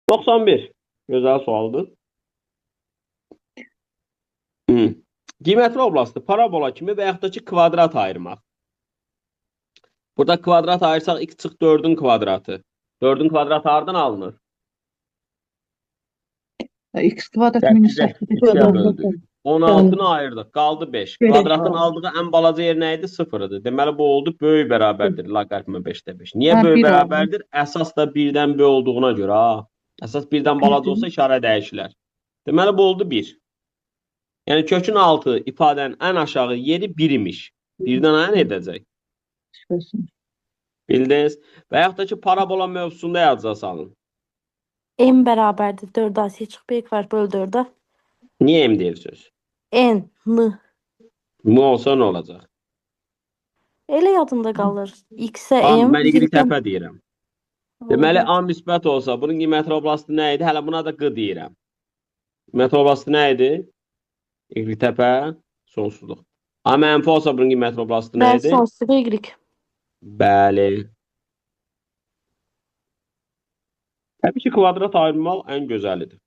91. Gözəl sualdır. Qiymətli oblasti parabola kimi və yaxud da ki, kvadrat ayırmaq. Burada kvadrat ayırsaq x çıx 4-ün kvadratı. 4-ün kvadratı hardan alınır? X kvadrat minus 8'e 8 2'ye böldük. 16'nı ayırdıq. Qaldı 5. Beş. Kvadratın aldığı ən balaca yer nə idi? 0 idi. Deməli, bu oldu böyük bərabərdir. Loqaritma 5-də 5. Niyə Ha, böyük bir oldu. bərabərdir? Əsas da 1-dən böyük olduğuna görə. Ha. Əsas 1-dən balaca olsa işarə dəyişilər. Deməli, bu oldu 1. Yəni, kökün altı ifadənin ən aşağı yeri 1 imiş. 1-dən nə edəcək? Bildiniz? Və yaxud da ki, parabola mövzusunda yazıca salın. M bərabərdir 4 Asiya çıx B var böl 4-ə. Niyə M deyir söz? N. M olsa nə olacaq? Elə yadında qalır. X-ə A, M. mən Y təpə deyirəm. Deməli, A müsbət olsa, bunun qiymətli oblasti nə idi? Hələ buna da Q deyirəm. Qiymətli oblasti nə idi? Y təpə, sonsuzluq. A mənfi olsa, bunun qiymətli oblasti nə Və idi? sonsuzluq Y. Bəli. Təbii ki, kvadrat ayırmaq ən gözəlidir.